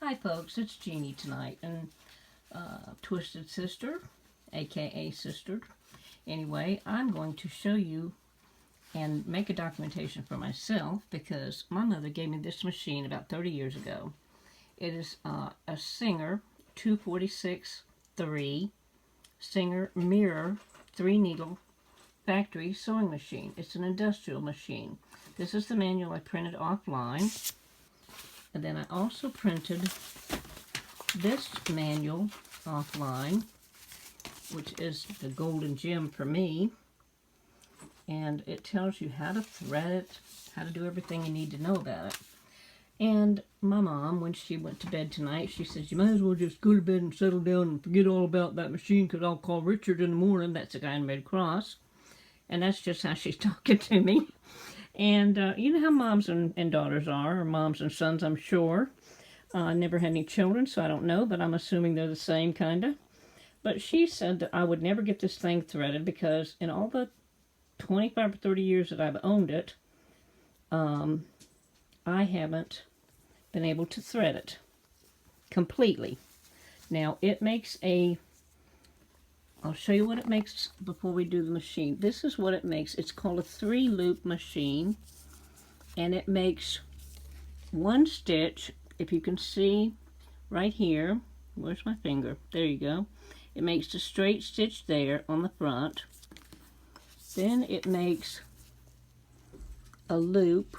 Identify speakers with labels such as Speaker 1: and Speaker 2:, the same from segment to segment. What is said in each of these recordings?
Speaker 1: Hi folks, it's Jeannie tonight, and Twisted Sister, aka Sister. Anyway, I'm going to show you and make a documentation for myself because my mother gave me this machine about 30 years ago. It is a Singer 246-3 Singer Mirror 3-needle factory sewing machine. It's an industrial machine. This is the manual I printed offline. And then I also printed this manual offline, which is the golden gem for me. And it tells you how to thread it, how to do everything you need to know about it. And my mom, when she went to bed tonight, she says, you might as well just go to bed and settle down and forget all about that machine because I'll call Richard in the morning. That's the guy in Red Cross. And that's just how she's talking to me. And you know how moms and daughters are, or moms and sons, I'm sure. I never had any children, so I don't know, but I'm assuming they're the same, kind of. But she said that I would never get this thing threaded because in all the 25 or 30 years that I've owned it, I haven't been able to thread it completely. Now, it makes I'll show you what it makes before we do the machine. This is what it makes. It's called a 3-loop machine, and it makes one stitch. If you can see right here, where's my finger? There you go. It makes a straight stitch there on the front. Then it makes a loop,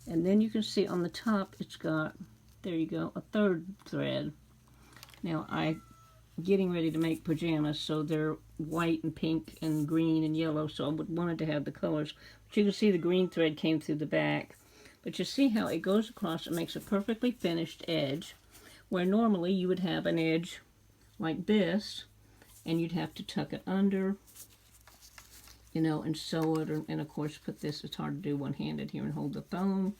Speaker 1: and then you can see on the top it's got, there you go, a 3rd thread. Now I'm getting ready to make pajamas, so they're white and pink and green and yellow, so I would wanted to have the colors. But you can see the green thread came through the back. But you see how it goes across, it makes a perfectly finished edge, where normally you would have an edge like this, and you'd have to tuck it under, you know, and sew it, and of course put this, it's hard to do one-handed here and hold the phone,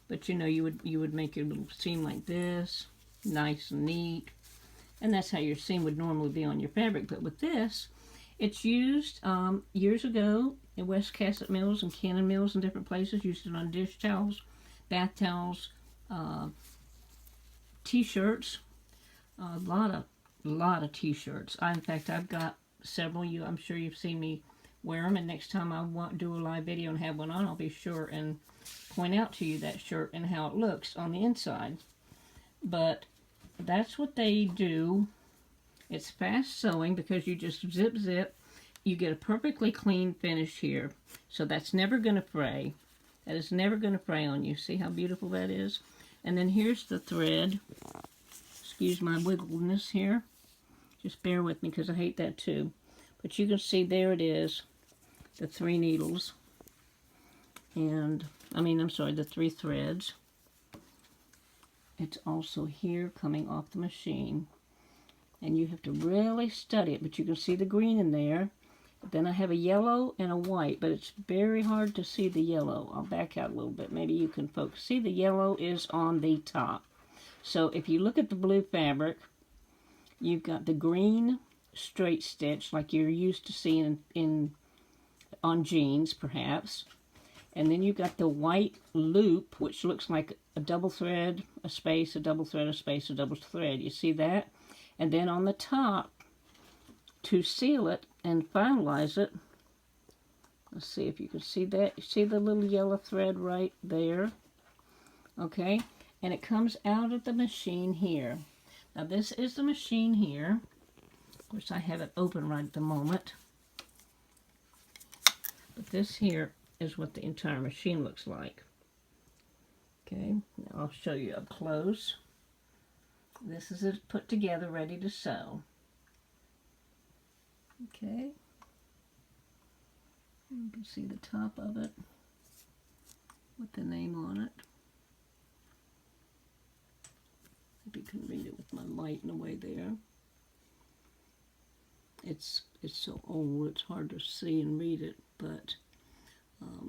Speaker 1: but you know, you would make your little seam like this, nice and neat. And that's how your seam would normally be on your fabric. But with this, it's used years ago in West Cassett mills and Cannon mills and different places. Used it on dish towels, bath towels, t-shirts, a lot of t-shirts. In fact, I've got several. I'm sure you've seen me wear them. And next time I do a live video and have one on, I'll be sure and point out to you that shirt and how it looks on the inside. But that's what they do. It's fast sewing because you just zip zip. You get a perfectly clean finish here. So that's never going to fray. That is never going to fray on you. See how beautiful that is? And then here's the thread. Excuse my wiggleness here. Just bear with me because I hate that too. But you can see there it is. The 3 needles. And, the 3 threads. It's also here coming off the machine, and you have to really study it, but you can see the green in there. Then I have a yellow and a white, but it's very hard to see the yellow. I'll back out a little bit, maybe you can focus. See, the yellow is on the top. So if you look at the blue fabric, you've got the green straight stitch like you're used to seeing on jeans perhaps. And then you've got the white loop, which looks like a double thread, a space, a double thread, a space, a double thread. You see that? And then on the top, to seal it and finalize it, let's see if you can see that. You see the little yellow thread right there? Okay? And it comes out of the machine here. Now this is the machine here. Of course, I have it open right at the moment. But this here is what the entire machine looks like. Okay, now I'll show you up close. This is it put together, ready to sew. Okay, you can see the top of it with the name on it. Hope you can read it with my light in the way there. It's so old, it's hard to see and read it, but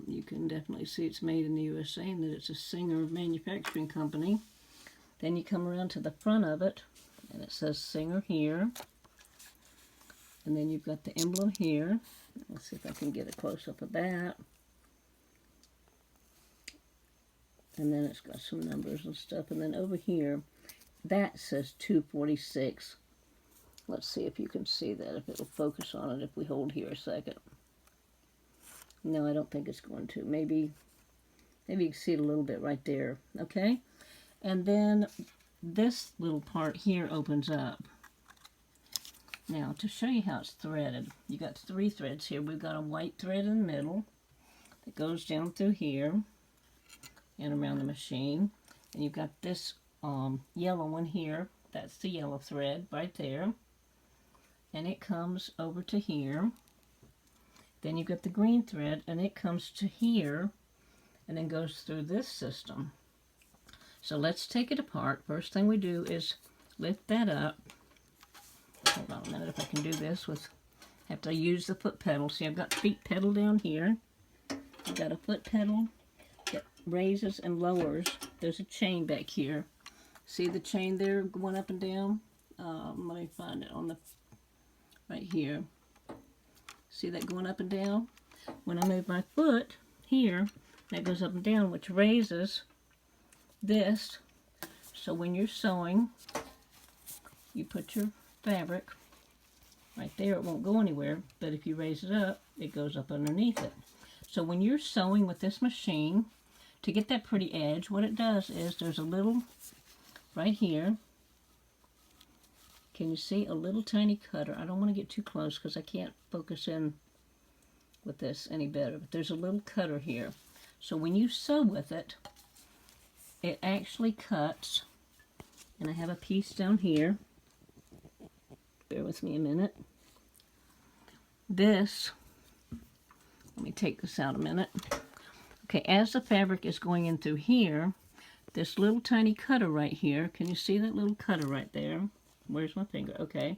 Speaker 1: you can definitely see it's made in the USA and that it's a Singer manufacturing company. Then you come around to the front of it, and it says Singer here. And then you've got the emblem here. Let's see if I can get a close-up of that. And then it's got some numbers and stuff. And then over here, that says 246. Let's see if you can see that, if it'll focus on it if we hold here a second. No, I don't think it's going to. Maybe you can see it a little bit right there, okay? And then this little part here opens up. Now, to show you how it's threaded, you got 3 threads here. We've got a white thread in the middle that goes down through here and around the machine. And you've got this yellow one here. That's the yellow thread right there. And it comes over to here. Then you've got the green thread, and it comes to here and then goes through this system. So let's take it apart. First thing we do is lift that up. Hold on a minute, if I can do this with, have to use the foot pedal. See, I've got feet pedal down here. I've got a foot pedal that raises and lowers. There's a chain back here. See the chain there going up and down? Let me find it on the, right here. See that going up and down? When I move my foot here, that goes up and down, which raises this. So when you're sewing, you put your fabric right there. It won't go anywhere, but if you raise it up, it goes up underneath it. So when you're sewing with this machine, to get that pretty edge, what it does is there's a little right here. Can you see a little tiny cutter? I don't want to get too close because I can't focus in with this any better, but there's a little cutter here. So when you sew with it, it actually cuts, and I have a piece down here. Bear with me a minute. This, let me take this out a minute. Okay, as the fabric is going in through here, this little tiny cutter right here, can you see that little cutter right there? Where's my finger? Okay.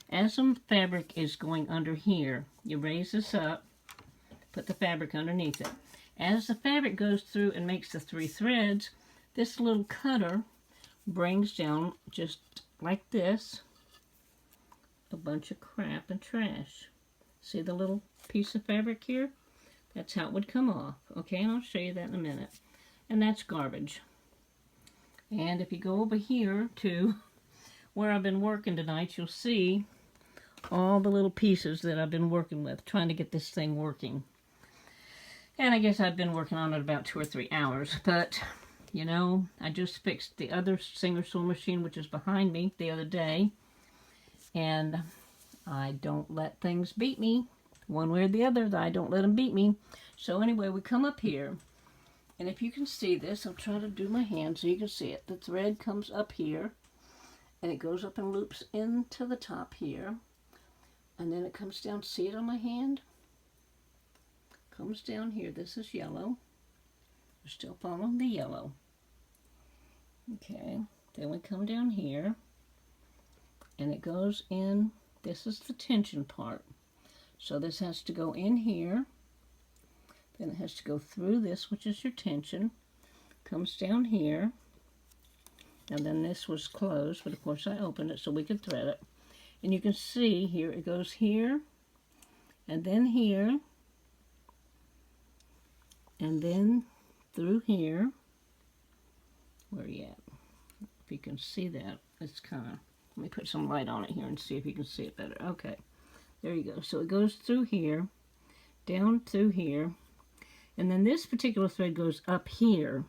Speaker 1: As some fabric is going under here, you raise this up, put the fabric underneath it. As the fabric goes through and makes the 3 threads, this little cutter brings down, just like this, a bunch of crap and trash. See the little piece of fabric here? That's how it would come off. Okay, and I'll show you that in a minute. And that's garbage. And if you go over here to where I've been working tonight, you'll see all the little pieces that I've been working with, trying to get this thing working. And I guess I've been working on it about 2 or 3 hours, but you know, I just fixed the other Singer sewing machine, which is behind me, the other day, and I don't let things beat me one way or the other. I don't let them beat me. So anyway, we come up here, and if you can see this, I'll try to do my hand so you can see it. The thread comes up here, and it goes up and loops into the top here, and then it comes down. See it on my hand? Comes down here. This is yellow. We're still following the yellow. Okay, then we come down here, and it goes in. This is the tension part. So this has to go in here, then it has to go through this, which is your tension, comes down here, and then this was closed, but of course I opened it so we could thread it. And you can see here, it goes here, and then here, and then through here. Where are you at? If you can see that, it's kind of, let me put some light on it here and see if you can see it better. Okay, there you go. So it goes through here, down through here, and then this particular thread goes up here,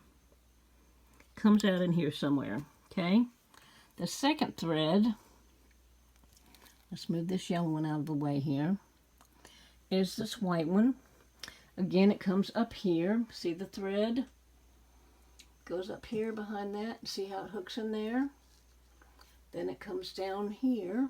Speaker 1: comes out in here somewhere, okay? The second thread, let's move this yellow one out of the way here, is this white one. Again, it comes up here. See the thread? Goes up here behind that. See how it hooks in there? Then it comes down here.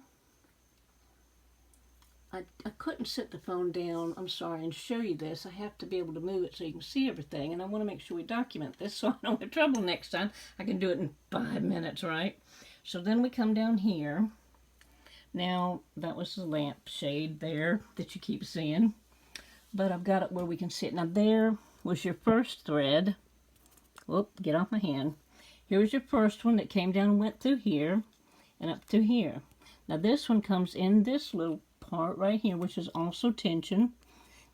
Speaker 1: I couldn't set the phone down, I'm sorry, and show you this. I have to be able to move it so you can see everything, and I want to make sure we document this so I don't have trouble next time. I can do it in 5 minutes, right? So then we come down here. Now, that was the lamp shade there that you keep seeing, but I've got it where we can see it. Now, there was your first thread. Whoop, get off my hand. Here's your first one that came down and went through here and up through here. Now, this one comes in this little part right here, which is also tension,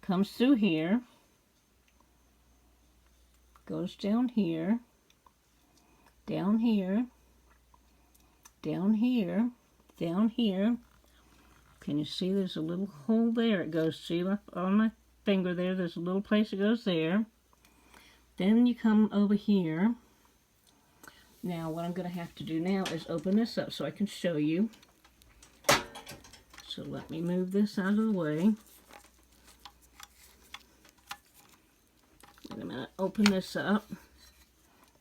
Speaker 1: comes through here, goes down here, down here, can you see there's a little hole there? It goes, see on my finger there, there's a little place that goes there. Then you come over here. Now what I'm going to have to do now is open this up so I can show you. So let me move this out of the way. Wait a minute, open this up.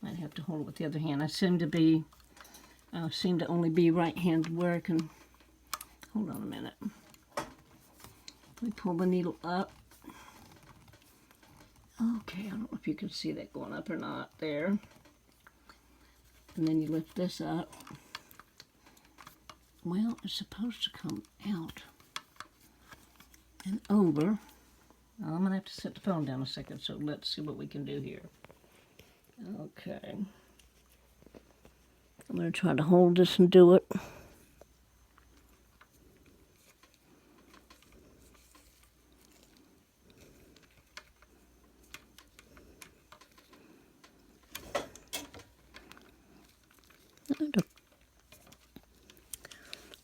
Speaker 1: Might have to hold it with the other hand. I seem to only be right-handed where I can. Hold on a minute. Let me pull the needle up. Okay, I don't know if you can see that going up or not there. And then you lift this up. Well, it's supposed to come out and over. Well, I'm going to have to set the phone down a second, so let's see what we can do here. Okay. I'm going to try to hold this and do it.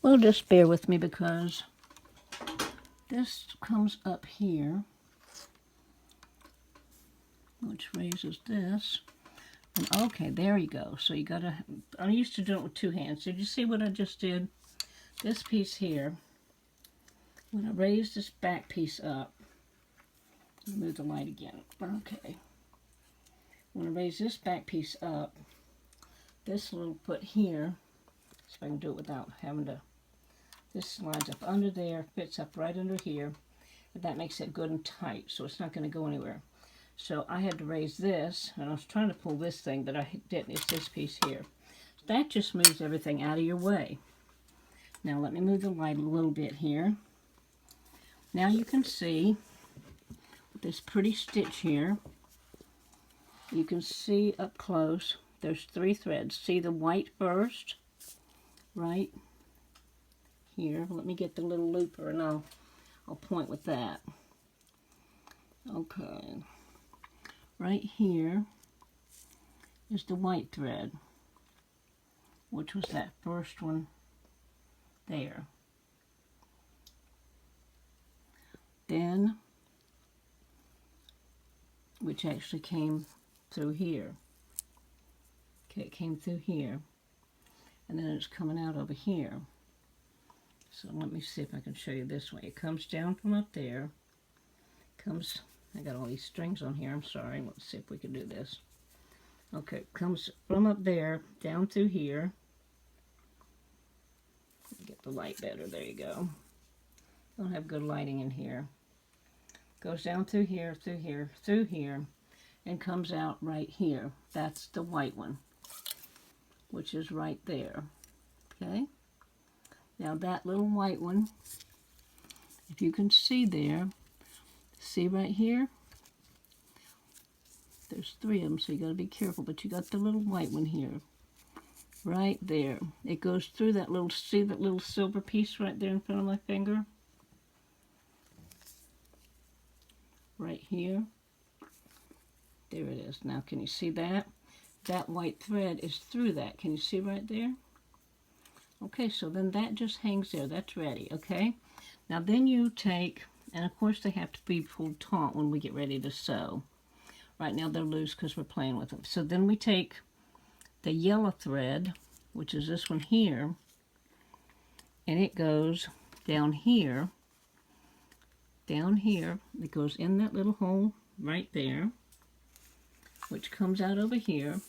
Speaker 1: Well, just bear with me because this comes up here, which raises this. And okay, there you go. So you gotta, I'm used to doing it with two hands. Did you see what I just did? This piece here, when I raise this back piece up, move the light again. Okay. When I raise this back piece up, this little foot here, so I can do it without having to, this slides up under there, fits up right under here, and that makes it good and tight, so it's not going to go anywhere. So I had to raise this, and I was trying to pull this thing, but I didn't. It's this piece here. So that just moves everything out of your way. Now let me move the light a little bit here. Now you can see this pretty stitch here. You can see up close, there's 3 threads. See the white first, right here. Let me get the little looper and I'll point with that. Okay. Right here is the white thread, which was that first one there. Then, which actually came through here. Okay, it came through here. And then it's coming out over here. So let me see if I can show you this way. It comes down from up there. Comes, I got all these strings on here, I'm sorry. Let's see if we can do this. Okay, it comes from up there, down through here. Get the light better, there you go. Don't have good lighting in here. Goes down through here, through here, through here, and comes out right here. That's the white one, which is right there. Okay? Now that little white one, if you can see there, see right here? There's 3 of them, so you got to be careful, but you got the little white one here. Right there. It goes through that little, see that little silver piece right there in front of my finger? Right here. There it is. Now can you see that? That white thread is through that. Can you see right there? Okay, so then that just hangs there. That's ready, okay? Now then you take, and of course they have to be pulled taut when we get ready to sew. Right now they're loose because we're playing with them. So then we take the yellow thread, which is this one here, and it goes down here. Down here, it goes in that little hole right there, which comes out over here.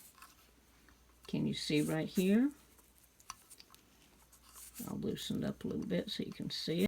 Speaker 1: Can you see right here? I'll loosen it up a little bit so you can see it.